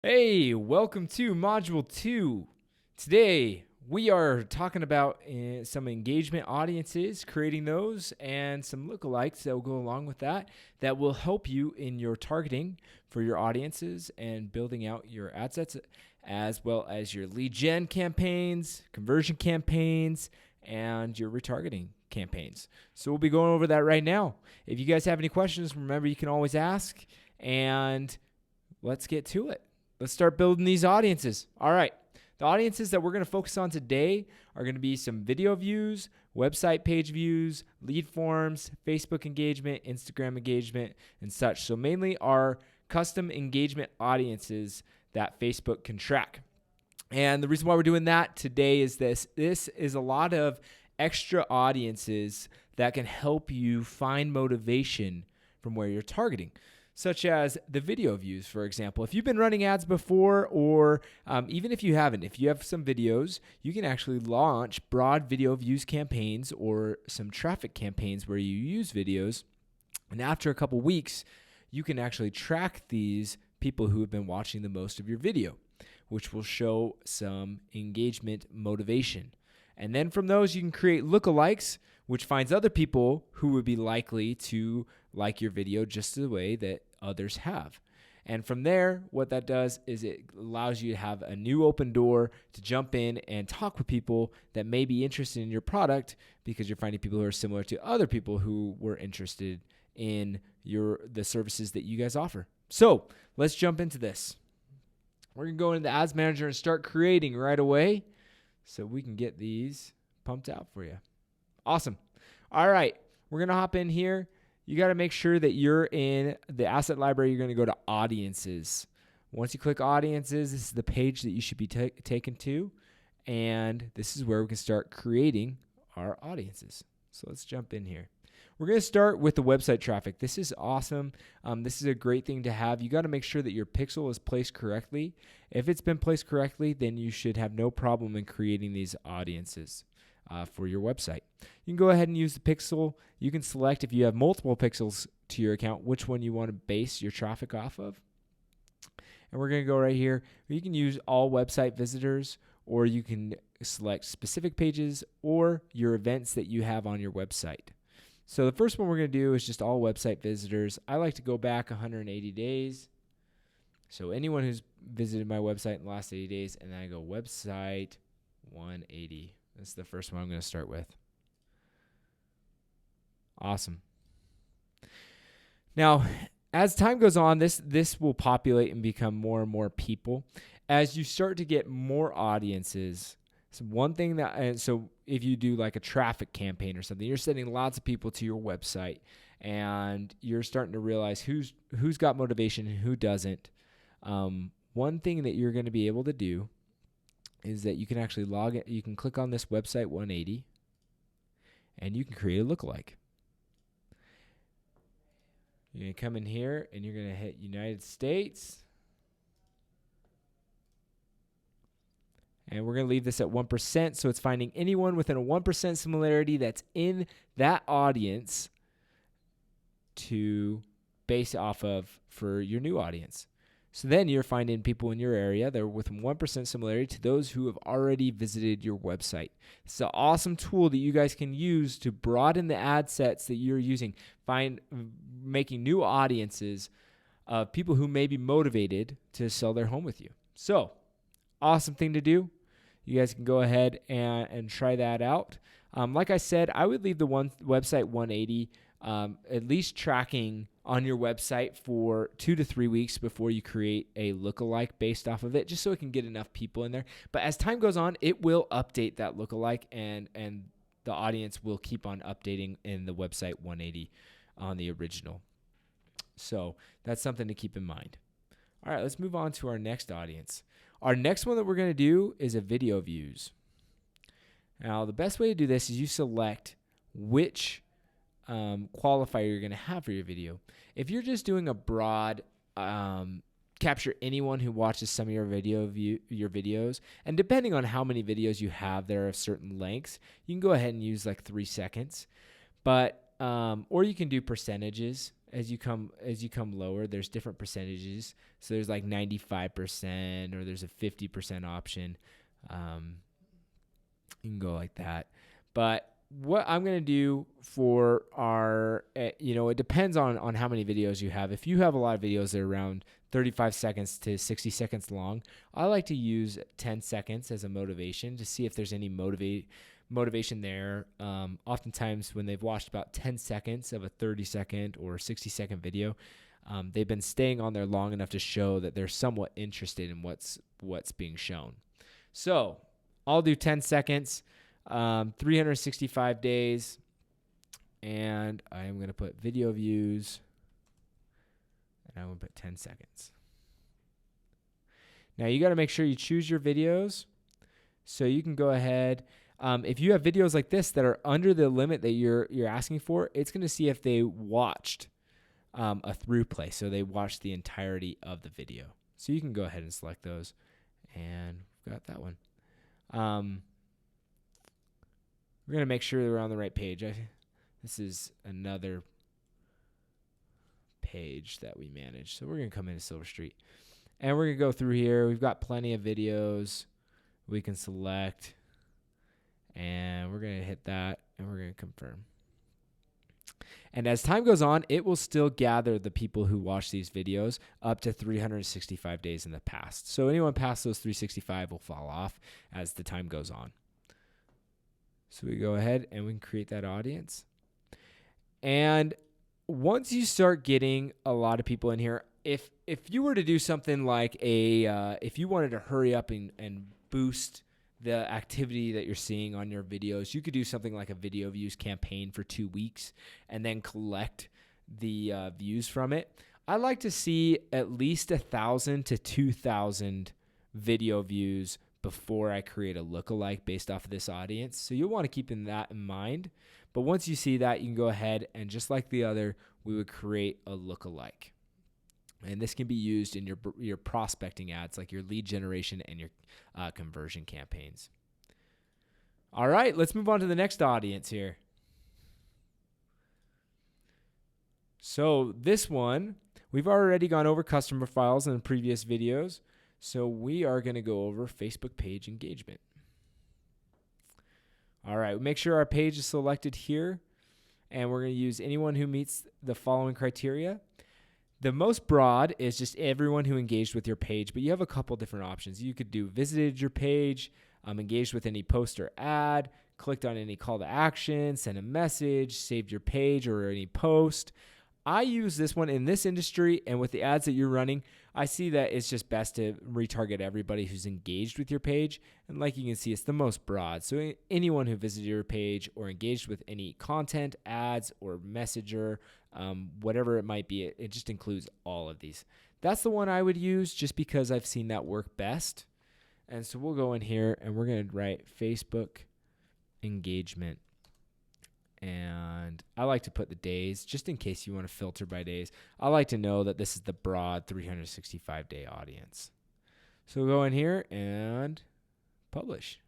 Hey, welcome to Module 2. Today, we are talking about some engagement audiences, creating those, and some lookalikes that will go along with that will help you in your targeting for your audiences and building out your ad sets, as well as your lead gen campaigns, conversion campaigns, and your retargeting campaigns. So we'll be going over that right now. If you guys have any questions, remember you can always ask, and let's get to it. Let's start building these audiences. All right. The audiences that we're going to focus on today are going to be some video views, website page views, lead forms, Facebook engagement, Instagram engagement, and such. So mainly our custom engagement audiences that Facebook can track. And the reason why we're doing that today is this. This is a lot of extra audiences that can help you find motivation from where you're targeting, such as the video views, for example. If you've been running ads before, or even if you haven't, if you have some videos, you can actually launch broad video views campaigns or some traffic campaigns where you use videos. And after a couple weeks, you can actually track these people who have been watching the most of your video, which will show some engagement motivation. And then from those, you can create lookalikes, which finds other people who would be likely to like your video just the way that others have. And from there, what that does is it allows you to have a new open door to jump in and talk with people that may be interested in your product, because you're finding people who are similar to other people who were interested in the services that you guys offer. So let's jump into this. We're going to go into the Ads Manager and start creating right away so we can get these pumped out for you. Awesome. All right. We're going to hop in here. You got to make sure that you're in the asset library. You're going to go to audiences. Once you click audiences, this is the page that you should be taken to. And this is where we can start creating our audiences. So let's jump in here. We're going to start with the website traffic. This is awesome. This is a great thing to have. You got to make sure that your pixel is placed correctly. If it's been placed correctly, then you should have no problem in creating these audiences for your website. You can go ahead and use the pixel. You can select, if you have multiple pixels to your account, which one you want to base your traffic off of. And we're going to go right here. You can use all website visitors, or you can select specific pages or your events that you have on your website. So the first one we're going to do is just all website visitors. I like to go back 180 days. So anyone who's visited my website in the last 80 days, and then I go website 180. This is the first one I'm going to start with. Awesome. Now, as time goes on, this will populate and become more and more people. As you start to get more audiences, so one thing so if you do like a traffic campaign or something, you're sending lots of people to your website, and you're starting to realize who's got motivation and who doesn't. One thing that you're going to be able to do is that you can actually log it. You can click on this website 180, and you can create a lookalike. You're going to come in here, and you're going to hit United States. And we're going to leave this at 1%, so it's finding anyone within a 1% similarity that's in that audience to base off of for your new audience. So then you're finding people in your area that are within 1% similarity to those who have already visited your website. It's an awesome tool that you guys can use to broaden the ad sets that you're using, making new audiences of people who may be motivated to sell their home with you. So, awesome thing to do. You guys can go ahead and try that out. Like I said, I would leave the website 180 at least tracking on your website for 2 to 3 weeks before you create a lookalike based off of it, just so it can get enough people in there. But as time goes on, it will update that lookalike, and the audience will keep on updating in the website 180 on the original. So that's something to keep in mind. All right, let's move on to our next audience. Our next one that we're going to do is a video views. Now, the best way to do this is you select which qualifier you're going to have for your video. If you're just doing a broad capture anyone who watches some of your videos, and depending on how many videos you have that are of certain lengths, you can go ahead and use like 3 seconds. But or you can do percentages as you come lower, there's different percentages. So there's like 95%, or there's a 50% option. You can go like that. But what I'm going to do for our, it depends on how many videos you have. If you have a lot of videos that are around 35 seconds to 60 seconds long, I like to use 10 seconds as a motivation to see if there's any motivation there. Oftentimes when they've watched about 10 seconds of a 30-second or 60-second video, they've been staying on there long enough to show that they're somewhat interested in what's being shown. So I'll do 10 seconds, 365 days, and I am going to put video views, and I will put 10 seconds. Now you got to make sure you choose your videos, so you can go ahead. If you have videos like this that are under the limit that you're asking for, it's going to see if they watched a through play, so they watched the entirety of the video. So you can go ahead and select those, and we've got that one. We're going to make sure that we're on the right page. This is another page that we manage. So we're going to come into Silver Street, and we're going to go through here. We've got plenty of videos we can select, and we're going to hit that, and we're going to confirm. And as time goes on, it will still gather the people who watch these videos up to 365 days in the past. So anyone past those 365 will fall off as the time goes on. So we go ahead and we can create that audience. And once you start getting a lot of people in here, if you were to do something like if you wanted to hurry up and boost the activity that you're seeing on your videos, you could do something like a video views campaign for 2 weeks and then collect the views from it. I like to see at least 1,000 to 2,000 video views before I create a lookalike based off of this audience. So you'll want to keep that in mind. But once you see that, you can go ahead and just like the other, we would create a lookalike. And this can be used in your prospecting ads, like your lead generation and your conversion campaigns. All right, let's move on to the next audience here. So this one, we've already gone over customer files in the previous videos. So we are going to go over Facebook page engagement. All right, make sure our page is selected here. And we're going to use anyone who meets the following criteria. The most broad is just everyone who engaged with your page, but you have a couple different options. You could do visited your page, engaged with any post or ad, clicked on any call to action, sent a message, saved your page or any post. I use this one in this industry, and with the ads that you're running, I see that it's just best to retarget everybody who's engaged with your page. And like you can see, it's the most broad. So anyone who visited your page or engaged with any content, ads, or messenger, whatever it might be, it just includes all of these. That's the one I would use just because I've seen that work best. And so we'll go in here and we're going to write Facebook engagement. And I like to put the days just in case you want to filter by days. I like to know that this is the broad 365-day audience. So we'll go in here and publish.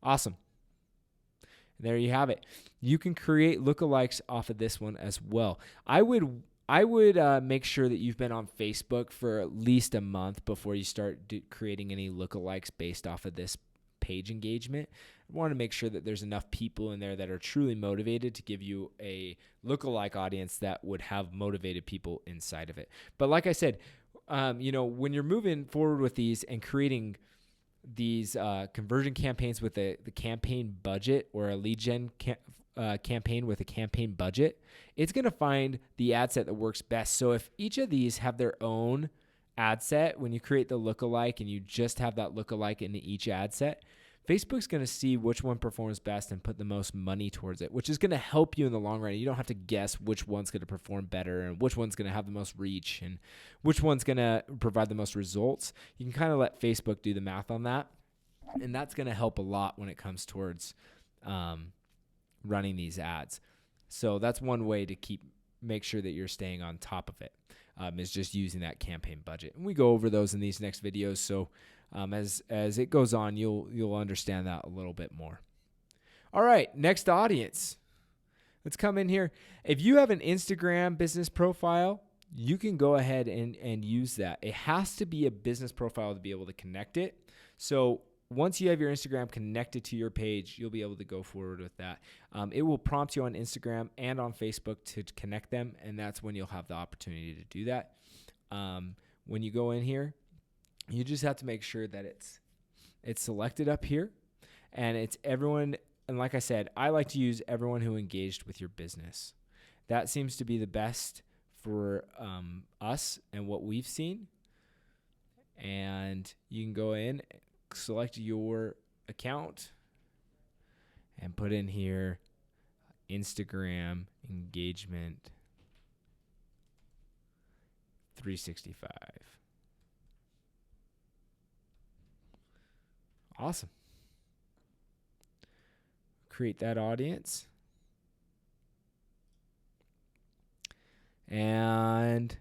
Awesome. There you have it. You can create lookalikes off of this one as well. I would make sure that you've been on Facebook for at least a month before you start creating any lookalikes based off of this page engagement. I want to make sure that there's enough people in there that are truly motivated to give you a lookalike audience that would have motivated people inside of it. But like I said, when you're moving forward with these and creating these conversion campaigns with the campaign budget or a lead gen campaign with a campaign budget, it's going to find the ad set that works best. So if each of these have their own ad set, when you create the lookalike and you just have that lookalike in each ad set, Facebook's going to see which one performs best and put the most money towards it, which is going to help you in the long run. You don't have to guess which one's going to perform better and which one's going to have the most reach and which one's going to provide the most results. You can kind of let Facebook do the math on that, and that's going to help a lot when it comes towards running these ads. So that's one way to make sure that you're staying on top of it, is just using that campaign budget. And we go over those in these next videos. So as it goes on, you'll understand that a little bit more. All right, next audience. let's come in here. If you have an Instagram business profile, you can go ahead and use that. It has to be a business profile to be able to connect it. So once you have your Instagram connected to your page, you'll be able to go forward with that. It will prompt you on Instagram and on Facebook to connect them, and that's when you'll have the opportunity to do that. When you go in here, you just have to make sure that it's selected up here, and it's everyone. And like I said, I like to use everyone who engaged with your business. That seems to be the best for us and what we've seen. And you can go in, select your account, and put in here Instagram engagement 365. Awesome. Create that audience. And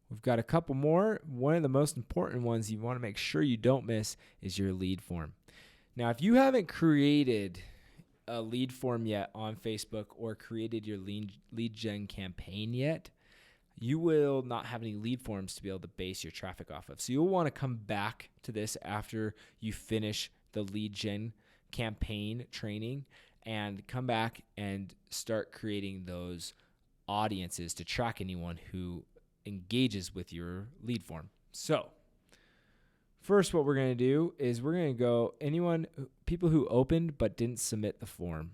we've got a couple more. One of the most important ones you want to make sure you don't miss is your lead form. Now, if you haven't created a lead form yet on Facebook or created your lead gen campaign yet, you will not have any lead forms to be able to base your traffic off of. So you'll want to come back to this after you finish the lead gen campaign training and come back and start creating those audiences to track anyone who engages with your lead form. So first, what we're going to do is we're going to go people who opened but didn't submit the form.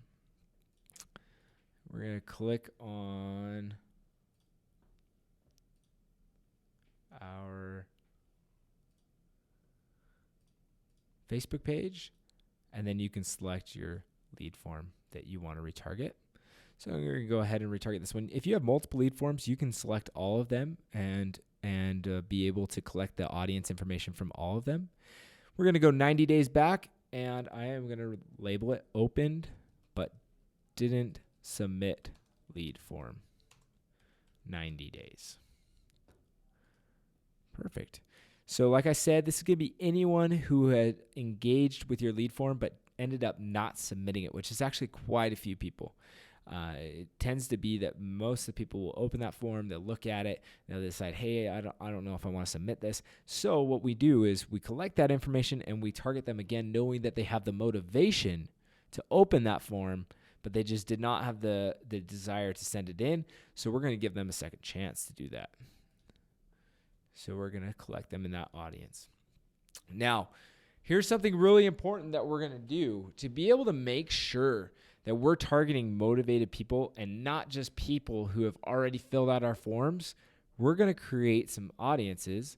We're going to click on our Facebook page, and then you can select your lead form that you want to retarget. So I'm going to go ahead and retarget this one. If you have multiple lead forms, you can select all of them and be able to collect the audience information from all of them. We're going to go 90 days back, and I am going to label it opened but didn't submit lead form 90 days. Perfect. So like I said, this is going to be anyone who had engaged with your lead form but ended up not submitting it, which is actually quite a few people. It tends to be that most of the people will open that form, they'll look at it, they'll decide, hey, I don't know if I want to submit this. So what we do is we collect that information and we target them again, knowing that they have the motivation to open that form, but they just did not have the desire to send it in. So we're going to give them a second chance to do that. So we're going to collect them in that audience. Now, here's something really important that we're going to do to be able to make sure that we're targeting motivated people and not just people who have already filled out our forms. We're going to create some audiences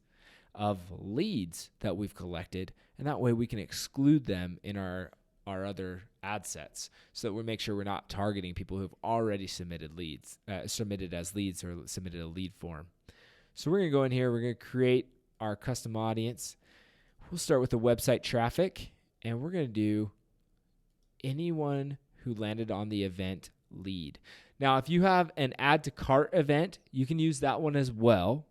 of leads that we've collected, and that way we can exclude them in our other ad sets so that we make sure we're not targeting people who have already submitted as leads or submitted a lead form. So we're going to go in here, we're going to create our custom audience. We'll start with the website traffic, and we're going to do anyone who landed on the event lead. Now, if you have an add to cart event, you can use that one as well.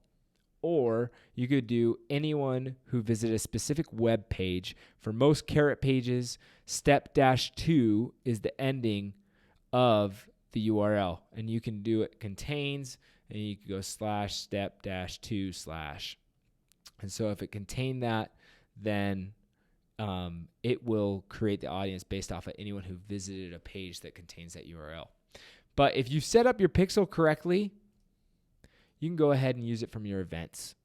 Or you could do anyone who visited a specific web page. For most Carrot pages, step-2 is the ending of the URL. And you can do it contains, and you can go /step-2/. And so if it contained that, then it will create the audience based off of anyone who visited a page that contains that URL. But if you set up your pixel correctly, you can go ahead and use it from your events.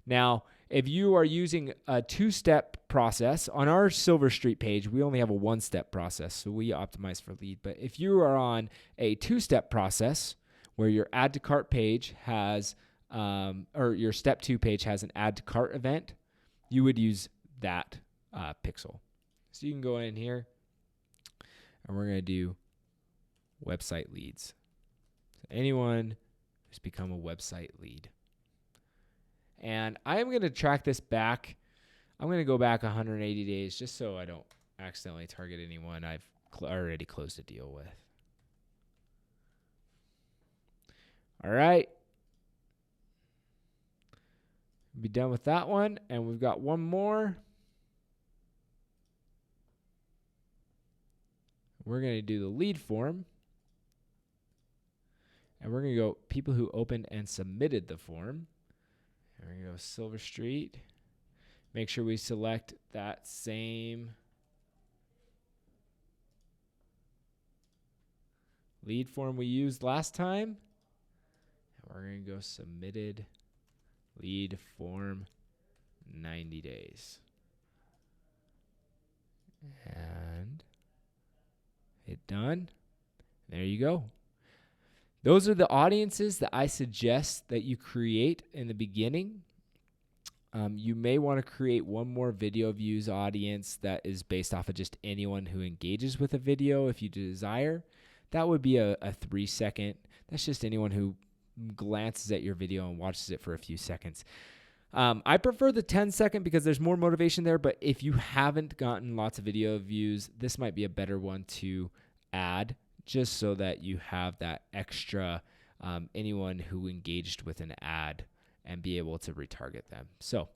Now, if you are using a 2-step process, on our Silver Street page, we only have a 1-step process, so we optimize for lead. But if you are on a 2-step process where your add to cart page has, or your step 2 page has an add to cart event, you would use that pixel. So you can go in here, and we're going to do website leads. So anyone who's become a website lead. And I'm going to track this back. I'm going to go back 180 days just so I don't accidentally target anyone I've already closed a deal with. All right. Be done with that one. And we've got one more. We're going to do the lead form. And we're going to go people who opened and submitted the form. And we're going to go Silver Street. Make sure we select that same lead form we used last time. And we're going to go submitted lead form 90 days. And hit done. There you go. Those are the audiences that I suggest that you create in the beginning. You may want to create one more video views audience that is based off of just anyone who engages with a video if you desire. That would be a 3-second. That's just anyone who glances at your video and watches it for a few seconds. I prefer the 10-second because there's more motivation there, but if you haven't gotten lots of video views, this might be a better one to add just so that you have that extra anyone who engaged with an ad and be able to retarget them. So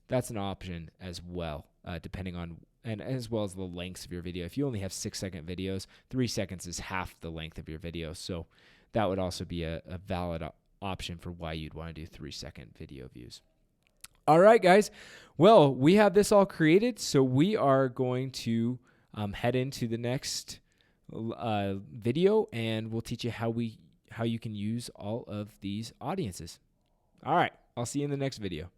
that's an option as well, depending on, and as well as the lengths of your video. If you only have 6-second videos, 3 seconds is half the length of your video. So that would also be a valid option for why you'd want to do 3-second video views. All right, guys. Well, we have this all created, so we are going to head into the next video, and we'll teach you how you can use all of these audiences. All right, I'll see you in the next video.